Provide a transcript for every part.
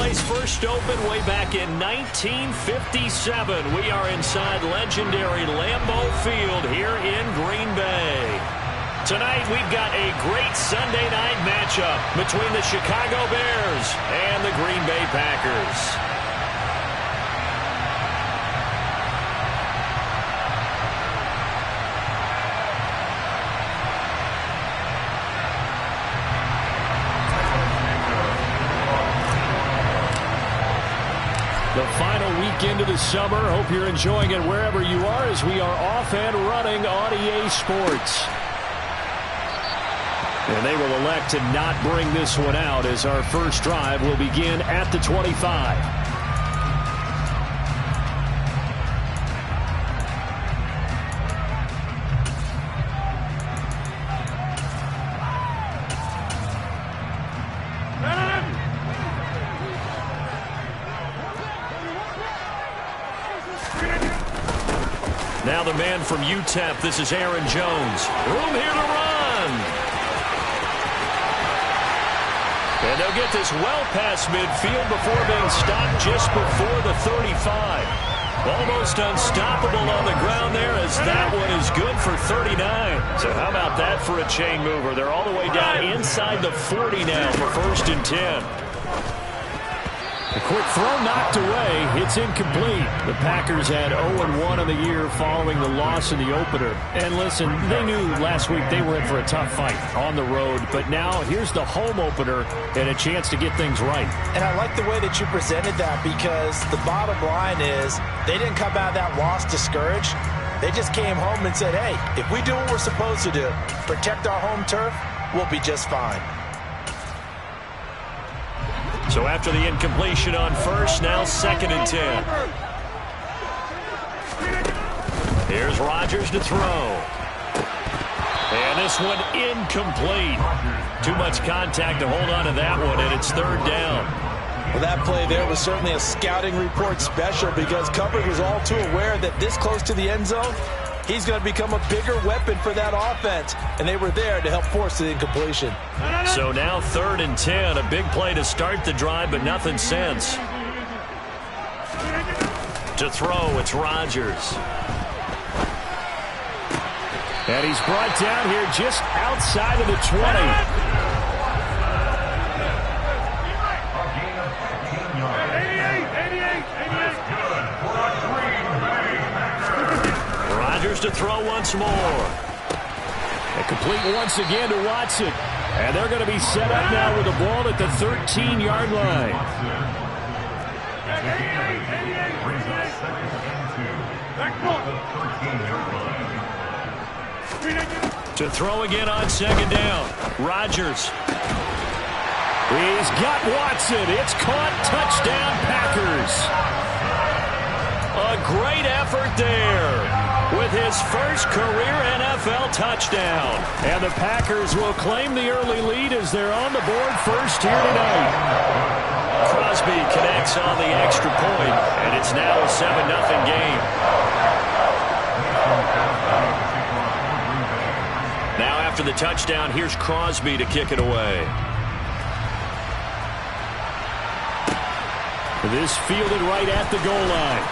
place first opened way back in 1957. We are inside legendary Lambeau Field here in Green Bay. Tonight we've got a great Sunday night matchup between the Chicago Bears and the Green Bay Packers. The final weekend of the summer. Hope you're enjoying it wherever you are as we are off and running on EA Sports. And they will elect to not bring this one out as our first drive will begin at the 25. Now the man from UTEP, this is Aaron Jones. Room here to run. And they'll get this well past midfield before being stopped just before the 35. Almost unstoppable on the ground there as that one is good for 39. So how about that for a chain mover? They're all the way down inside the 40 now for 1st and 10. A quick throw knocked away. It's incomplete. The Packers had 0-1 in the year following the loss in the opener. And listen, they knew last week they were in for a tough fight on the road. But now here's the home opener and a chance to get things right. And I like the way that you presented that because the bottom line is they didn't come out of that loss discouraged. They just came home and said, hey, if we do what we're supposed to do, protect our home turf, we'll be just fine. So after the incompletion on first, now 2nd and 10. Here's Rodgers to throw. And this one incomplete. Too much contact to hold on to that one, and it's 3rd down. Well, that play there was certainly a scouting report special because coverage was all too aware that this close to the end zone, he's going to become a bigger weapon for that offense, and they were there to help force the incompletion. So now 3rd and 10, a big play to start the drive, but nothing since. To throw, it's Rodgers. And he's brought down here just outside of the 20. To throw once more. And complete once again to Watson. And they're going to be set up now with the ball at the 13-yard line. To throw again on 2nd down. Rodgers. He's got Watson. It's caught. Touchdown, Packers. A great effort there with his first career NFL touchdown. And the Packers will claim the early lead as they're on the board first here tonight. Crosby connects on the extra point, and it's now a 7-0 game. Now after the touchdown, here's Crosby to kick it away. This fielded right at the goal line.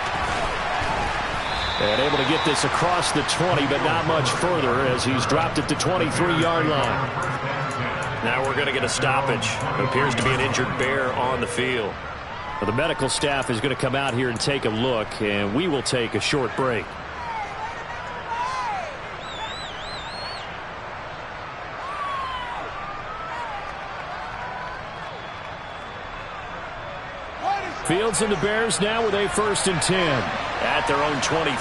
And able to get this across the 20, but not much further as he's dropped it to 23-yard line. Now we're going to get a stoppage. It appears to be an injured Bear on the field. Well, the medical staff is going to come out here and take a look, and we will take a short break. Fields and the Bears now with a 1st and 10 at their own 23.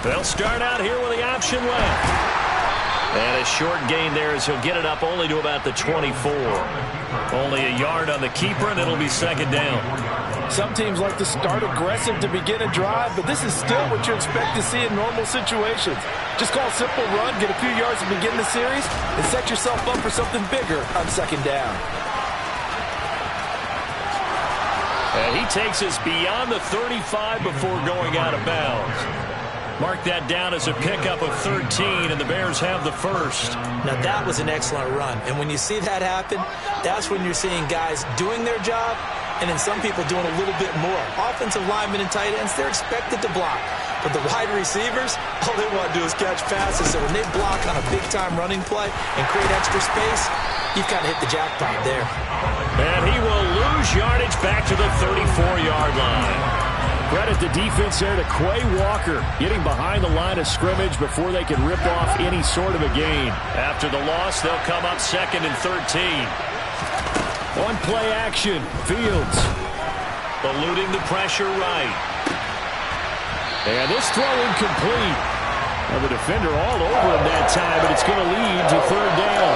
They'll start out here with the option left. And a short gain there as he'll get it up only to about the 24. Only a yard on the keeper, and it'll be 2nd down. Some teams like to start aggressive to begin a drive, but this is still what you expect to see in normal situations. Just call a simple run, get a few yards to begin the series, and set yourself up for something bigger on 2nd down. And he takes us beyond the 35 before going out of bounds. Mark that down as a pickup of 13, and the Bears have the first. Now, that was an excellent run. And when you see that happen, that's when you're seeing guys doing their job and then some people doing a little bit more. Offensive linemen and tight ends, they're expected to block. But the wide receivers, all they want to do is catch passes. So when they block on a big-time running play and create extra space, you've kind of hit the jackpot there. And he will lose yardage back to the 34-yard line. Credit the defense there to Quay Walker, getting behind the line of scrimmage before they can rip off any sort of a gain. After the loss, they'll come up 2nd and 13. On play action, Fields. Eluding the pressure right. And this throw incomplete. Well, the defender all over him that time, but it's going to lead to 3rd down.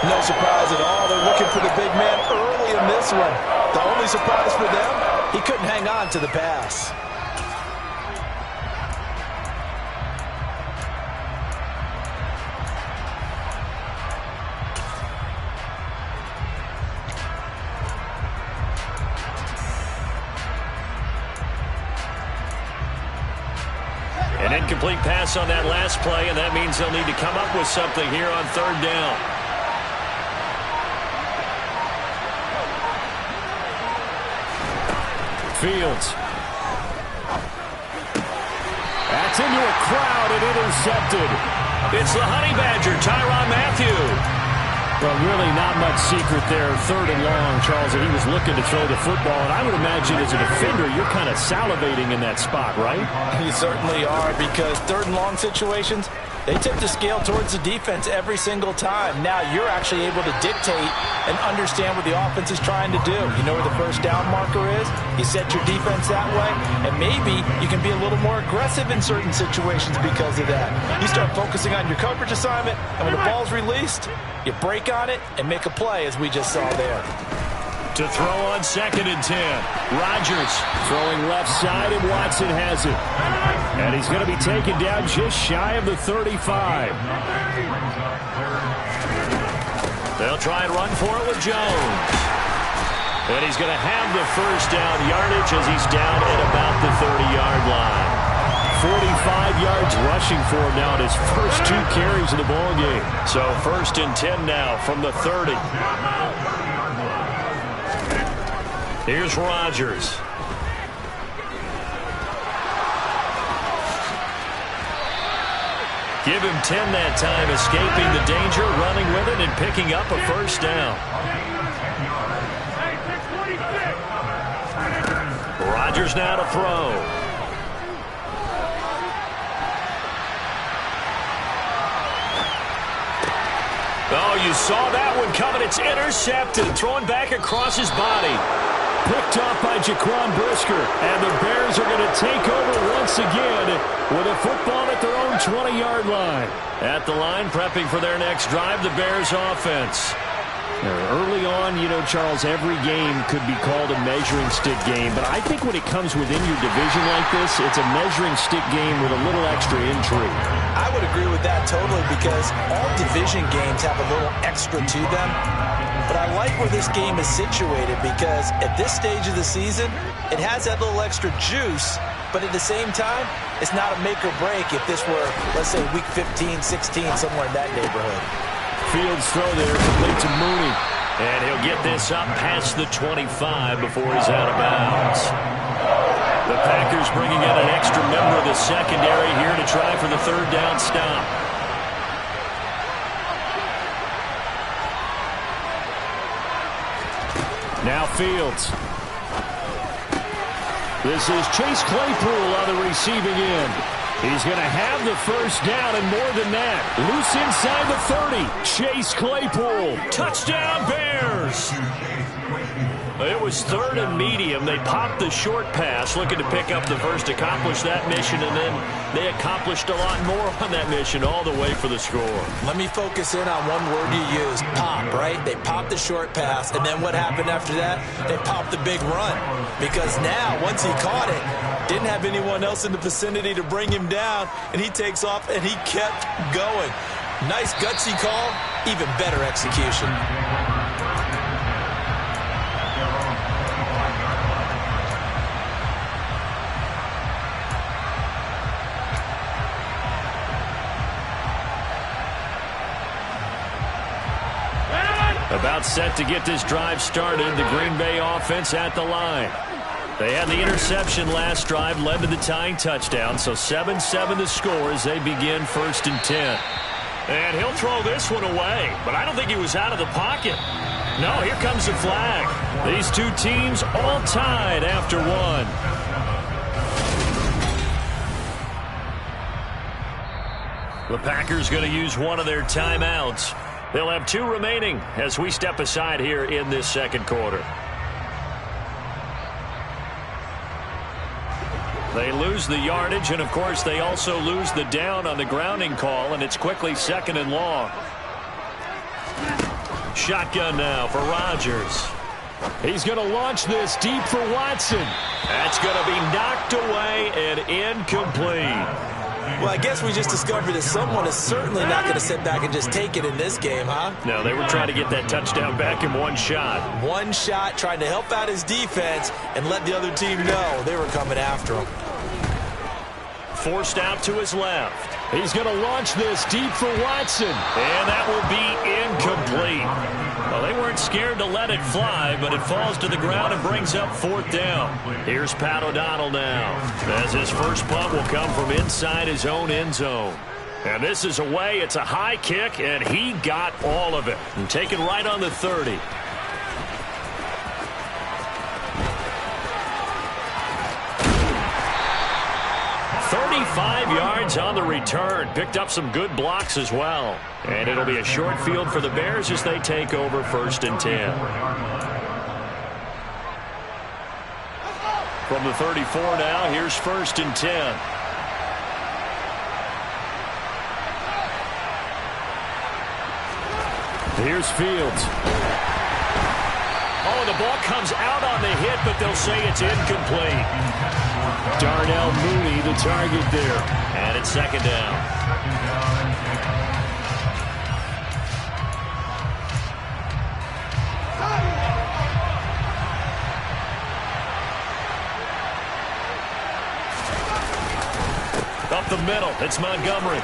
No surprise at all. They're looking for the big man early in this one. The only surprise for them, he couldn't hang on to the pass. An incomplete pass on that last play, and that means they'll need to come up with something here on 3rd down. Fields. That's into a crowd and intercepted. It's the Honey Badger, Tyrann Mathieu. Well, really not much secret there. 3rd and long, Charles, and he was looking to throw the football. And I would imagine as a defender, you're kind of salivating in that spot, right? You certainly are, because 3rd and long situations, they tip the scale towards the defense every single time. Now you're actually able to dictate and understand what the offense is trying to do. You know where the first down marker is. You set your defense that way, and maybe you can be a little more aggressive in certain situations because of that. You start focusing on your coverage assignment, and when the ball's released, you break on it and make a play, as we just saw there. To throw on 2nd and 10. Rodgers throwing left side, and Watson has it. And he's going to be taken down just shy of the 35. They'll try and run for it with Jones. And he's going to have the first down yardage as he's down at about the 30-yard line. 45 yards rushing for him now at his first 2 carries of the ballgame. So 1st and 10 now from the 30. Here's Rodgers. Give him 10 that time, escaping the danger, running with it, and picking up a first down. Rodgers now to throw. Oh, you saw that one coming. It's intercepted, thrown back across his body. Picked off by Jaquan Brisker, and the Bears are going to take over once again with a football at their own 20-yard line. At the line, prepping for their next drive, the Bears offense. Early on, you know, Charles, every game could be called a measuring stick game, but I think when it comes within your division like this, it's a measuring stick game with a little extra intrigue. I would agree with that totally, because all division games have a little extra to them. But I like where this game is situated, because at this stage of the season, it has that little extra juice, but at the same time, it's not a make or break if this were, let's say, week 15, 16, somewhere in that neighborhood. Fields throw there, complete to Mooney. And he'll get this up past the 25 before he's out of bounds. The Packers bringing in an extra member of the secondary here to try for the 3rd down stop. Now Fields. This is Chase Claypool on the receiving end. He's going to have the first down, and more than that, loose inside the 30. Chase Claypool. Touchdown, Bears! It was 3rd and medium. They popped the short pass, looking to pick up the first, accomplish that mission, and then they accomplished a lot more on that mission all the way for the score. Let me focus in on one word you used, pop, right? They popped the short pass, and then what happened after that? They popped the big run, because now, once he caught it, didn't have anyone else in the vicinity to bring him down, and he takes off, and he kept going. Nice gutsy call, even better execution. About set to get this drive started, the Green Bay offense at the line. They had the interception last drive, led to the tying touchdown, so 7-7 the score as they begin 1st and 10. And he'll throw this one away, but I don't think he was out of the pocket. No, here comes the flag. These two teams all tied after one. The Packers going to use one of their timeouts. They'll have 2 remaining as we step aside here in this second quarter. They lose the yardage, and of course they also lose the down on the grounding call, and it's quickly 2nd and long. Shotgun now for Rodgers. He's going to launch this deep for Watson. That's going to be knocked away and incomplete. Well, I guess we just discovered that someone is certainly not going to sit back and just take it in this game, huh? No, they were trying to get that touchdown back in one shot. One shot, trying to help out his defense and let the other team know they were coming after him. Forced out to his left. He's going to launch this deep for Watson. And that will be incomplete. Well, they weren't scared to let it fly, but it falls to the ground and brings up 4th down. Here's Pat O'Donnell now, as his first punt will come from inside his own end zone. And this is away. It's a high kick, and he got all of it. And taken right on the 30. Yards on the return. Picked up some good blocks as well. And it'll be a short field for the Bears as they take over 1st and 10. From the 34 now, here's 1st and 10. Here's Fields. Oh, the ball comes out on the hit, but they'll say it's incomplete. Darnell Mooney, the target there. And it's 2nd down. Up the middle, it's Montgomery.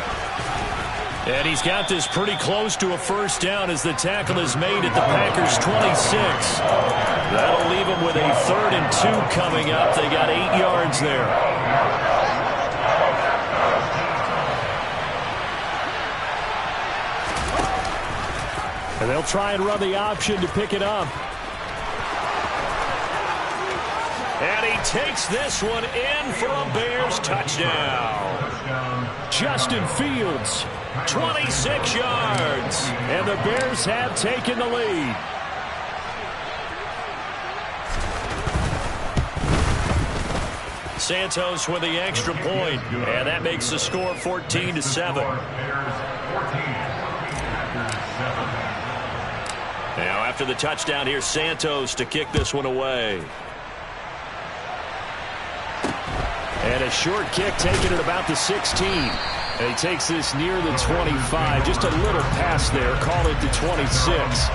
And he's got this pretty close to a 1st down as the tackle is made at the Packers' 26. That'll leave them with a 3rd and 2 coming up. They got 8 yards there. And they'll try and run the option to pick it up. And he takes this one in for a Bears touchdown. Justin Fields, 26 yards. And the Bears have taken the lead. Santos with the extra point, and that makes the score 14-7. Now after the touchdown, here's Santos to kick this one away. And a short kick taken at about the 16. And he takes this near the 25. Just a little pass there. Call it the 26.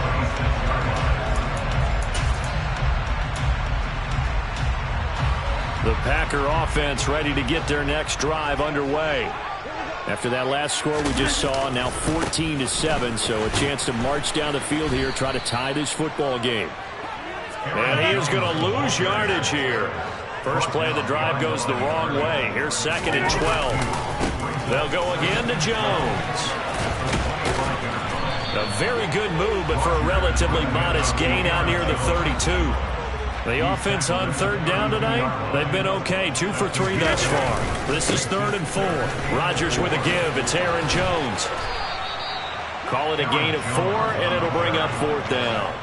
The Packer offense ready to get their next drive underway. After that last score we just saw, now 14-7, so a chance to march down the field here, try to tie this football game. And he is going to lose yardage here. First play of the drive goes the wrong way. Here's 2nd and 12. They'll go again to Jones. A very good move, but for a relatively modest gain out near the 32. The offense on 3rd down tonight, they've been okay. 2 for 3 thus far. This is 3rd and 4. Rodgers with a give. It's Aaron Jones. Call it a gain of 4, and it'll bring up 4th down.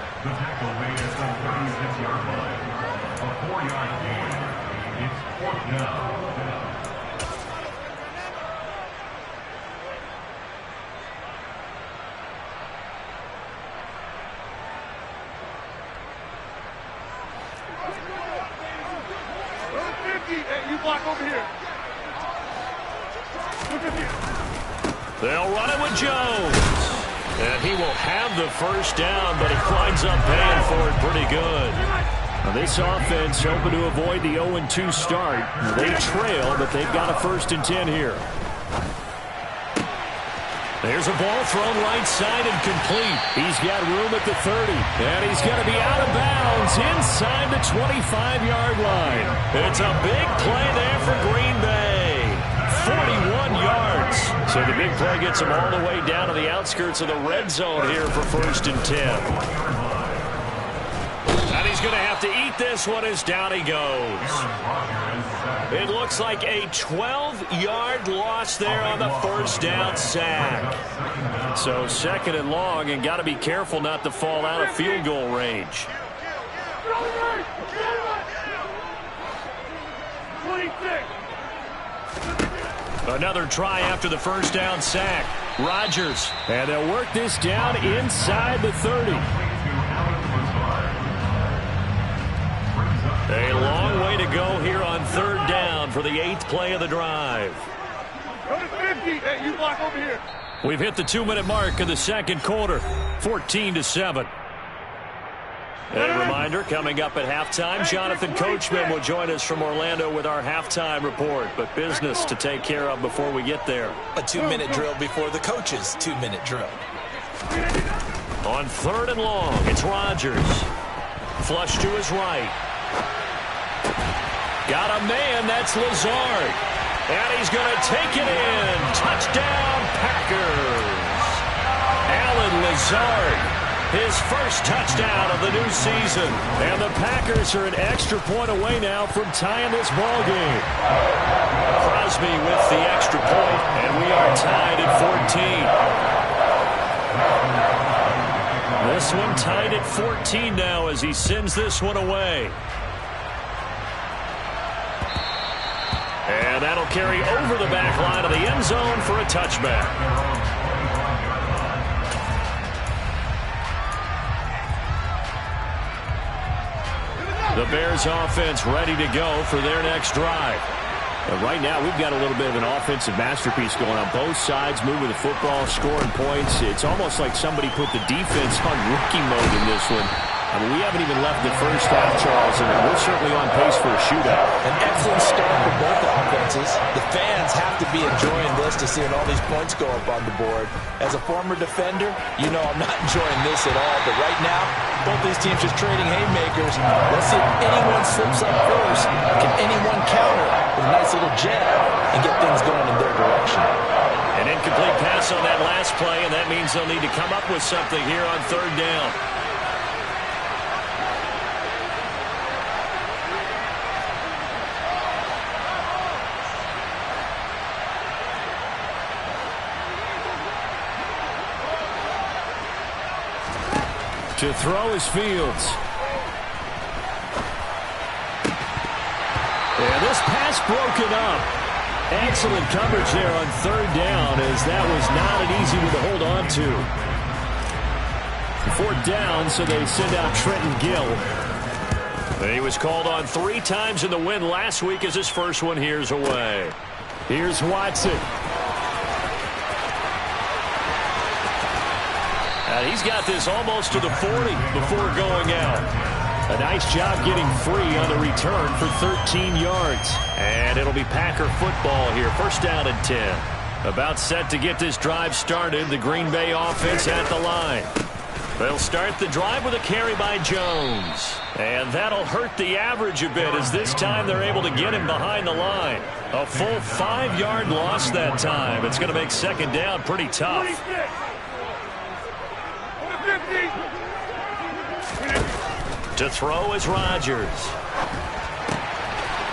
They'll run it with Jones. And he will have the first down, but he winds up paying for it pretty good. Now this offense hoping to avoid the 0-2 start. They trail, but they've got a 1st and 10 here. There's a ball thrown right side and complete. He's got room at the 30, and he's going to be out of bounds inside the 25-yard line. It's a big play there for Green Bay. 41 yards. So the big play gets him all the way down to the outskirts of the red zone here for 1st and 10. And he's going to have to eat this one as down he goes. It looks like a 12-yard loss there on the 1st down sack. So 2nd and long, and got to be careful not to fall out of field goal range. Another try after the 1st down sack. Rodgers. And they'll work this down inside the 30. A long way to go here on 3rd down for the 8th play of the drive. Go to 50. Hey, you block over here. We've hit the 2-minute mark of the 2nd quarter. 14-7. A reminder, coming up at halftime, Jonathan Coachman will join us from Orlando with our halftime report. But business to take care of before we get there. A 2-minute drill before the coach's 2-minute drill. On 3rd and long, it's Rodgers. Flush to his right. Got a man, that's Lazard. And he's going to take it in. Touchdown, Packers. Alan Lazard. His first touchdown of the new season. And the Packers are an extra point away now from tying this ball game. Crosby with the extra point, and we are tied at 14. This one tied at 14 now as he sends this one away. And that'll carry over the back line of the end zone for a touchback. The Bears offense ready to go for their next drive. And right now, we've got a little bit of an offensive masterpiece going on both sides, moving the football, scoring points. It's almost like somebody put the defense on rookie mode in this one. I mean, we haven't even left the first half, Charles, and we're certainly on pace for a shootout. An excellent start for both offenses. The fans have to be enjoying this to seeing all these points go up on the board. As a former defender, you know I'm not enjoying this at all. But right now, both these teams just trading haymakers. Let's see if anyone slips up first. Can anyone counter with a nice little jab and get things going in their direction? An incomplete pass on that last play, and that means they'll need to come up with something here on 3rd down. To throw is Fields. And this pass broken up. Excellent coverage there on 3rd down, as that was not an easy one to hold on to. 4th down, so they send out Trenton Gill. He was called on 3 times in the win last week as his first one here's away. Here's Watson. And he's got this almost to the 40 before going out. A nice job getting free on the return for 13 yards. And it'll be Packer football here. 1st down and 10. About set to get this drive started. The Green Bay offense at the line. They'll start the drive with a carry by Jones. And that'll hurt the average a bit, as this time they're able to get him behind the line. A full 5-yard loss that time. It's going to make 2nd down pretty tough. To throw is Rodgers.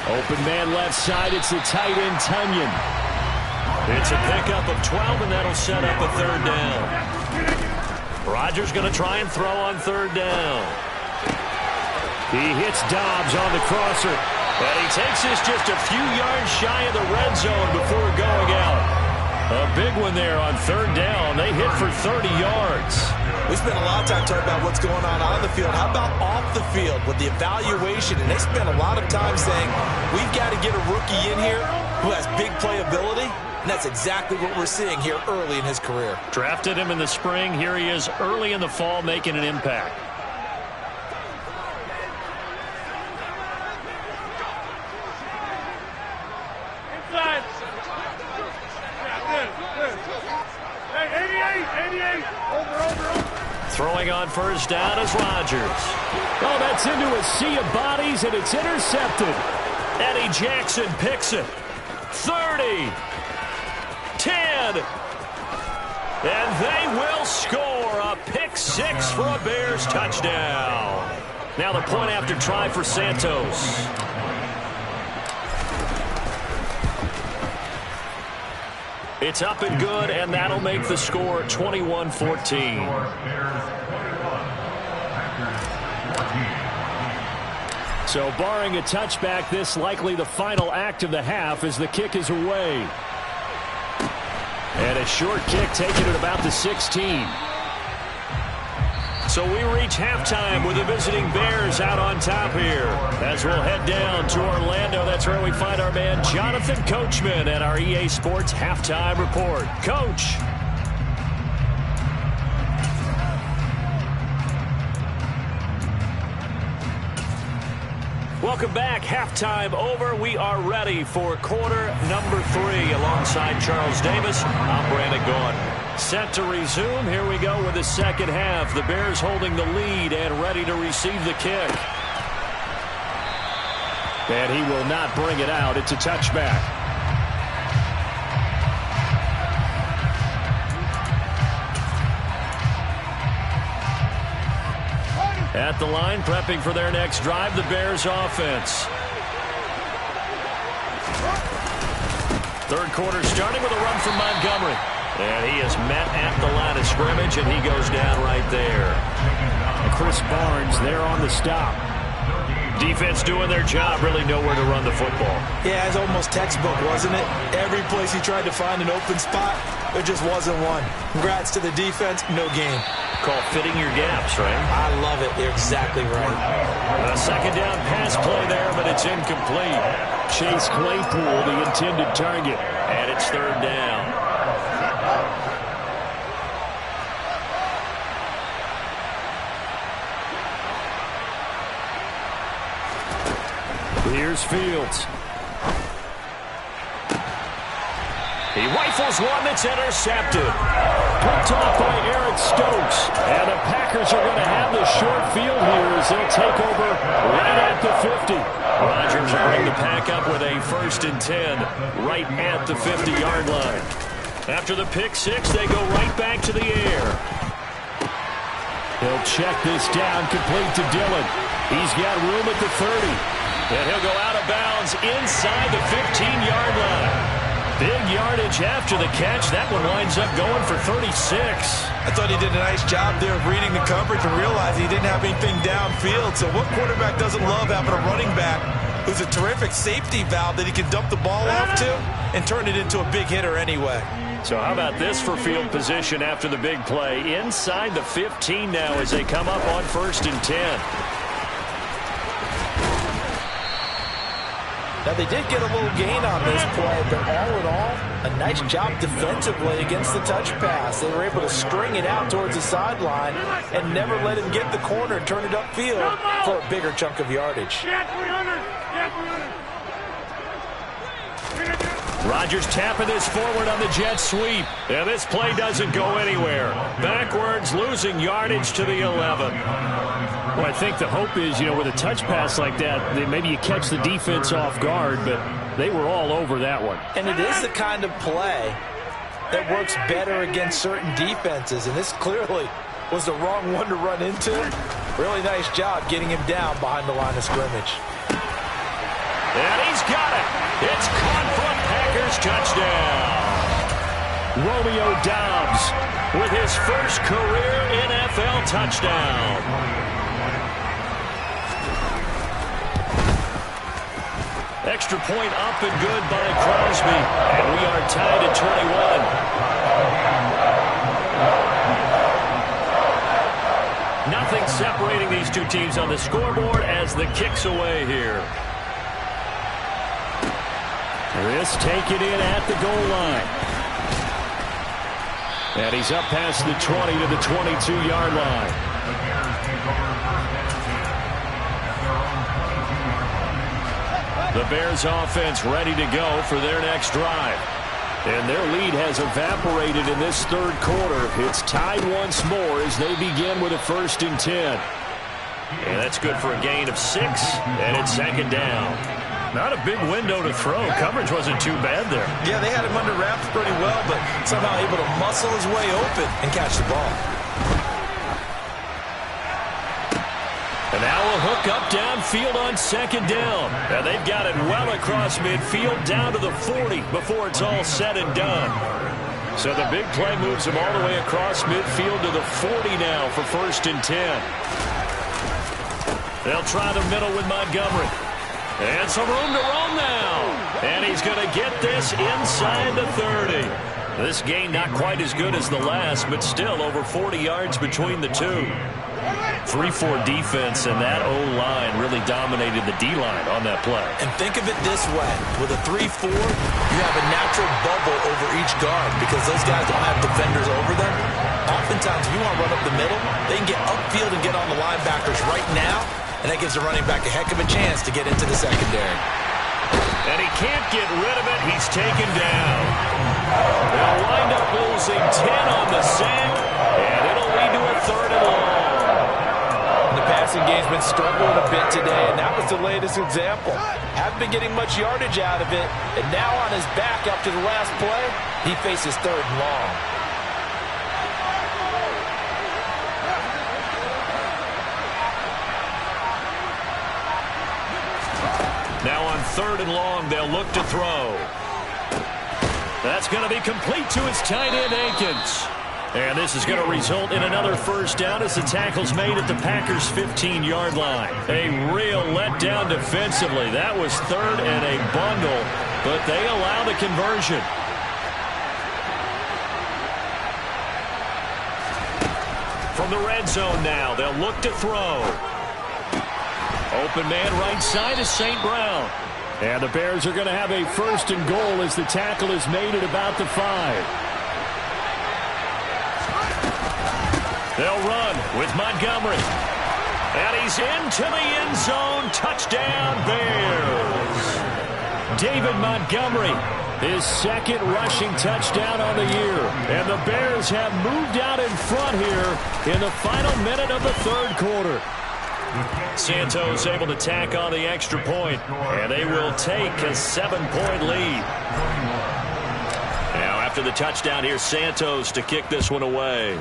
Open man left side. It's the tight end, Tunyon. It's a pickup of 12, and that'll set up a 3rd down. Rodgers going to try and throw on 3rd down. He hits Dobbs on the crosser. And he takes this just a few yards shy of the red zone before going out. A big one there on 3rd down. They hit for 30 yards. We spent a lot of time talking about what's going on the field. How about off the field with the evaluation? And they spent a lot of time saying, we've got to get a rookie in here who has big playability. And that's exactly what we're seeing here early in his career. Drafted him in the spring. Here he is early in the fall making an impact. Inside. Yeah, good. Hey, Throwing on first down is Rodgers. Oh, that's into a sea of bodies, and it's intercepted. Eddie Jackson picks it. 30. 10. And they will score a pick six for a Bears touchdown. Now the point after try for Santos. It's up and good, and that'll make the score 21-14. So barring a touchback, this likely the final act of the half as the kick is away. And a short kick taken at about the 16. So we reach halftime with the visiting Bears out on top here. As we'll head down to Orlando, that's where we find our man Jonathan Coachman at our EA Sports Halftime Report. Coach. Welcome back. Halftime over. We are ready for quarter number 3. Alongside Charles Davis, I'm Brandon Gaudin. Set to resume. Here we go with the second half. The Bears holding the lead and ready to receive the kick. And he will not bring it out. It's a touchback. At the line, prepping for their next drive, the Bears offense. Third quarter starting with a run from Montgomery. And he is met at the line of scrimmage, and he goes down right there. Chris Barnes there on the stop. Defense doing their job, really nowhere to run the football. Yeah, it's almost textbook, wasn't it? Every place he tried to find an open spot, there just wasn't one. Congrats to the defense, no gain. Called fitting your gaps, right? I love it. You're exactly right. A second down pass play there, but it's incomplete. Chase Claypool, the intended target. And it's third down. Here's Fields. He rifles one that's intercepted. Picked off by Eric Stokes. And the Packers are going to have the short field here as they'll take over right at the 50. Rodgers will bring the pack up with a 1st and 10 right at the 50-yard line. After the pick six, they go right back to the air. He'll check this down, complete to Dillon. He's got room at the 30. And he'll go out of bounds inside the 15-yard line. Big yardage after the catch. That one winds up going for 36. I thought he did a nice job there of reading the coverage and realizing he didn't have anything downfield. So what quarterback doesn't love having a running back who's a terrific safety valve that he can dump the ball off to and turn it into a big hitter anyway? So how about this for field position after the big play? Inside the 15 now as they come up on 1st and 10. Now, they did get a little gain on this play, but all in all, a nice job defensively against the touch pass. They were able to string it out towards the sideline and never let him get the corner and turn it upfield for a bigger chunk of yardage. Rodgers tapping this forward on the jet sweep. And this play doesn't go anywhere. Backwards, losing yardage to the 11. Well, I think the hope is, with a touch pass like that, maybe you catch the defense off guard, but they were all over that one. And it is the kind of play that works better against certain defenses, and this clearly was the wrong one to run into. Really nice job getting him down behind the line of scrimmage. And he's got it. It's caught for a Packers touchdown. Romeo Doubs with his first career NFL touchdown. Extra point up and good by Crosby. And we are tied at 21. Nothing separating these two teams on the scoreboard as the kick's away here. This taken in at the goal line. And he's up past the 20 to the 22-yard line. The Bears offense ready to go for their next drive. And their lead has evaporated in this third quarter. It's tied once more as they begin with a 1st and 10. And that's good for a gain of 6, and it's 2nd down. Not a big window to throw. Coverage wasn't too bad there. Yeah, they had him under wraps pretty well, but somehow able to muscle his way open and catch the ball. And now a hook up downfield on 2nd down. And they've got it well across midfield down to the 40 before it's all said and done. So the big play moves them all the way across midfield to the 40 now for 1st and 10. They'll try the middle with Montgomery. And some room to roam now. And he's going to get this inside the 30. This gain not quite as good as the last, but still over 40 yards between the two. 3-4 defense, and that O-line really dominated the D-line on that play. And think of it this way. With a 3-4, you have a natural bubble over each guard because those guys don't have defenders over them. Oftentimes, if you want to run up the middle, they can get upfield and get on the linebackers right now, and that gives the running back a heck of a chance to get into the secondary. And he can't get rid of it. He's taken down. They'll wind up losing 10 on the sack, and it'll lead to a 3rd and long. The passing game's been struggling a bit today, and that was the latest example. Haven't been getting much yardage out of it, and now on his back after the last play, he faces 3rd and long. Now on 3rd and long, they'll look to throw. That's going to be complete to his tight end, Akins. And this is going to result in another 1st down as the tackle's made at the Packers' 15-yard line. A real letdown defensively. That was 3rd and a bundle, but they allow the conversion. From the red zone now, they'll look to throw. Open man right side is St. Brown. And the Bears are going to have a 1st and goal as the tackle is made at about the 5. They'll run with Montgomery. And he's into the end zone. Touchdown, Bears. David Montgomery, his 2nd rushing touchdown on the year. And the Bears have moved out in front here in the final minute of the 3rd quarter. Santos able to tack on the extra point, and they will take a 7-point lead. Now after the touchdown, here's Santos to kick this one away.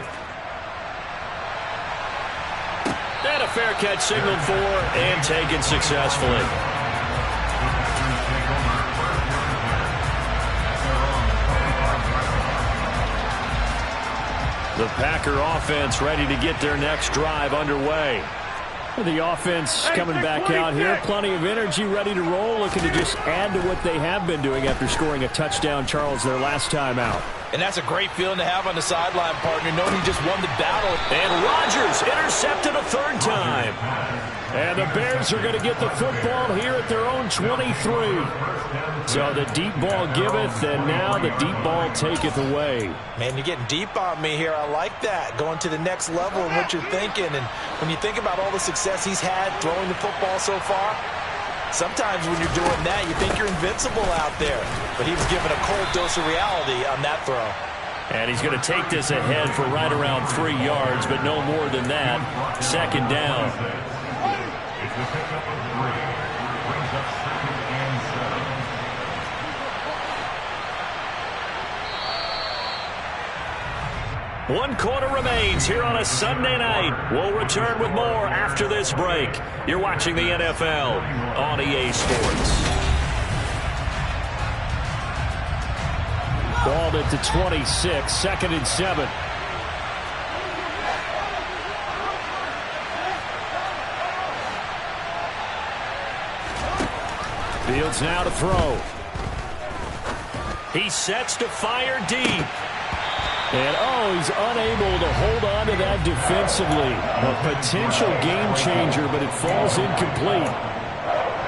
And a fair catch signaled for and taken successfully. The Packer offense ready to get their next drive underway. The offense coming back out here. Plenty of energy, ready to roll, looking to just add to what they have been doing after scoring a touchdown, Charles, their last time out. And that's a great feeling to have on the sideline, partner, knowing he just won the battle. And Rodgers intercepted a 3rd time. And the Bears are going to get the football here at their own 23. So the deep ball giveth, and now the deep ball taketh away. Man, you're getting deep on me here. I like that. Going to the next level in what you're thinking. And when you think about all the success he's had throwing the football so far, sometimes when you're doing that, you think you're invincible out there. But he was given a cold dose of reality on that throw. And he's going to take this ahead for right around 3 yards, but no more than that. 2nd down. One quarter remains here on a Sunday night. We'll return with more after this break. You're watching the NFL on EA Sports. Balled at the 26, 2nd and 7. Fields now to throw. He sets to fire deep. And, he's unable to hold on to that defensively. A potential game changer, but it falls incomplete.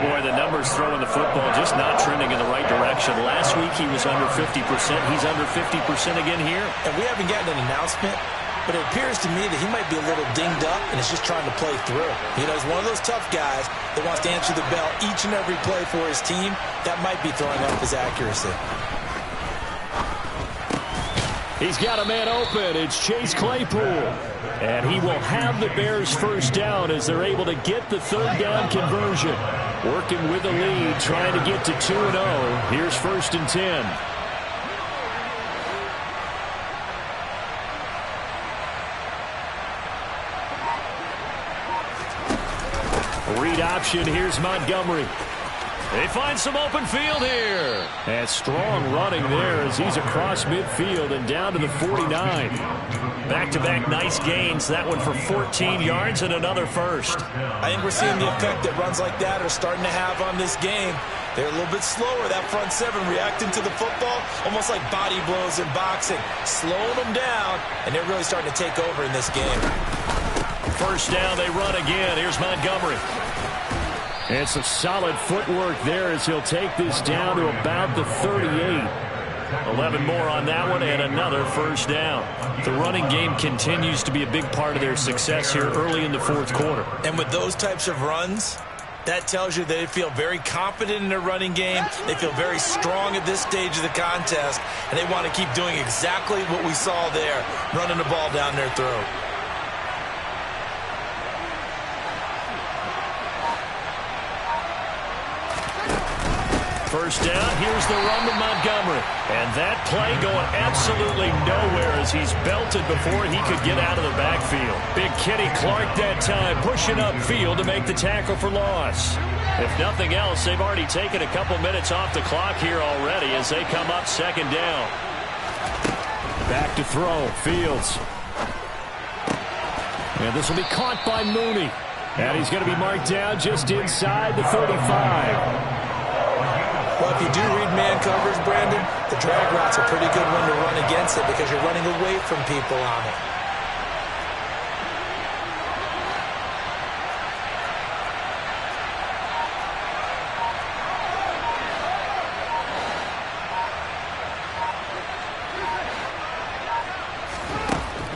Boy, the numbers throwing the football just not trending in the right direction. Last week he was under 50%. He's under 50% again here. And we haven't gotten an announcement, but it appears to me that he might be a little dinged up and is just trying to play through. You know, he's one of those tough guys that wants to answer the bell each and every play for his team. That might be throwing off his accuracy. He's got a man open. It's Chase Claypool. And he will have the Bears first down as they're able to get the third down conversion. Working with the lead, trying to get to 2-0. Here's 1st and 10. Read option. Here's Montgomery. They find some open field here. And strong running there as he's across midfield and down to the 49. Back-to-back nice gains. That one for 14 yards and another first. I think we're seeing the effect that runs like that are starting to have on this game. They're a little bit slower, that front seven, reacting to the football, almost like body blows in boxing. Slowing them down, and they're really starting to take over in this game. First down, they run again. Here's Montgomery. And some solid footwork there as he'll take this down to about the 38. 11 more on that one and another first down. The running game continues to be a big part of their success here early in the fourth quarter. And with those types of runs, that tells you they feel very confident in their running game. They feel very strong at this stage of the contest, and they want to keep doing exactly what we saw there, running the ball down their throat. First down, here's the run to Montgomery. And that play going absolutely nowhere as he's belted before he could get out of the backfield. Big Kenny Clark that time pushing upfield to make the tackle for loss. If nothing else, they've already taken a couple minutes off the clock here already as they come up second down. Back to throw, Fields. And this will be caught by Mooney. And he's going to be marked down just inside the 35. Well, if you do read man coverage, Brandon, the drag route's a pretty good one to run against it because you're running away from people on it.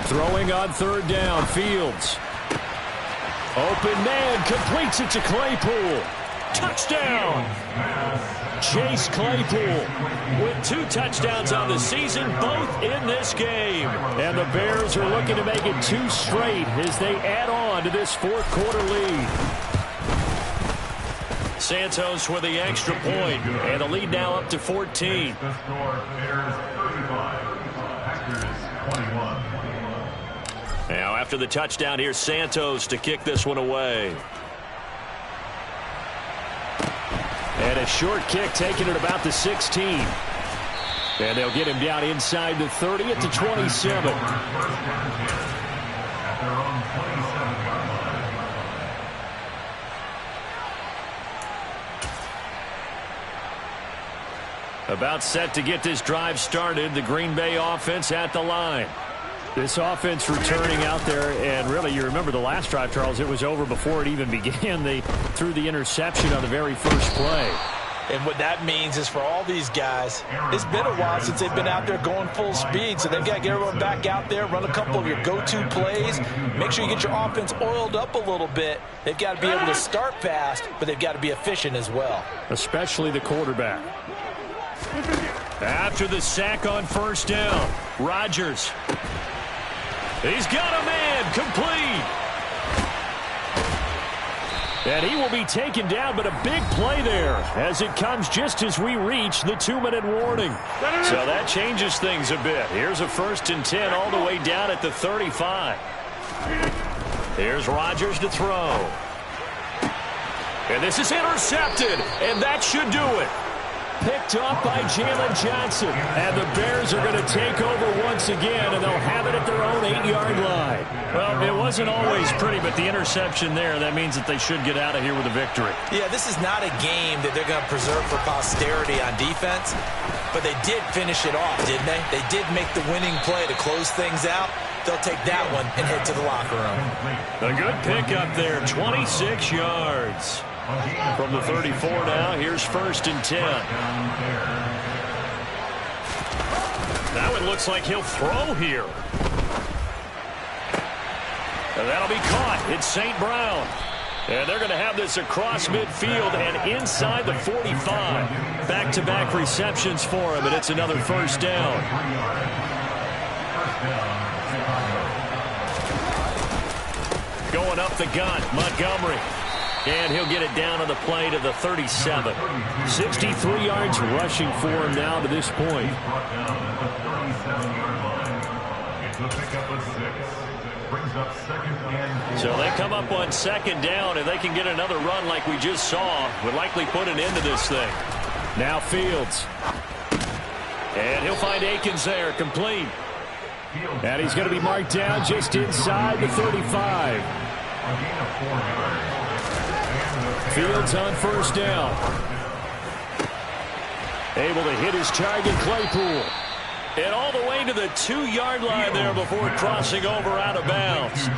Throwing on third down, Fields. Open man, completes it to Claypool. Touchdown! Chase Claypool with 2 touchdowns on the season, both in this game. And the Bears are looking to make it 2 straight as they add on to this fourth quarter lead. Santos with the extra point, and the lead now up to 14. Now after the touchdown, here's Santos to kick this one away. And a short kick taken at about the 16. And they'll get him down inside the 30 at the 27. About set to get this drive started. The Green Bay offense at the line. This offense returning out there, and really, you remember the last drive, Charles, it was over before it even began. They threw the interception on the very first play. And what that means is for all these guys, it's been a while since they've been out there going full speed, so they've got to get everyone back out there, run a couple of your go-to plays, make sure you get your offense oiled up a little bit. They've got to be able to start fast, but they've got to be efficient as well. Especially the quarterback. After the sack on first down, Rodgers. He's got a man, complete. And he will be taken down, but a big play there as it comes just as we reach the 2-minute warning. So that changes things a bit. Here's a 1st and 10 all the way down at the 35. Here's Rodgers to throw. And this is intercepted, and that should do it. Picked off by Jalen Johnson. And the Bears are going to take over once again, and they'll have it at their own 8-yard line. Well, it wasn't always pretty, but the interception there, that means that they should get out of here with a victory. Yeah, this is not a game that they're going to preserve for posterity on defense, but they did finish it off, didn't they? They did make the winning play to close things out. They'll take that one and head to the locker room. A good pickup there, 26 yards. From the 34 now, here's 1st and 10. Now it looks like he'll throw here. And that'll be caught. It's St. Brown. And they're going to have this across midfield and inside the 45. Back-to-back receptions for him, and it's another first down. Going up the gut, Montgomery. And he'll get it down on the play to the 37. 63 yards rushing for him now to this point. So they come up on second down, and they can get another run like we just saw. Would likely put an end to this thing. Now Fields. And he'll find Akins there, complete. And he's going to be marked down just inside the 35. Fields on first down. Able to hit his target, Claypool. And all the way to the 2-yard line there before crossing over out of bounds.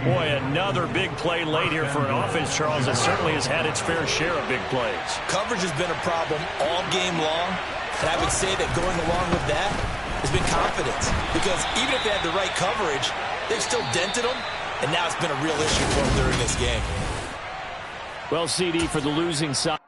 Boy, another big play late here for an offense, Charles, that certainly has had its fair share of big plays. Coverage has been a problem all game long, and I would say that going along with that has been confidence. Because even if they had the right coverage, they've still dented them, and now it's been a real issue for them during this game. Well, CD, for the losing side.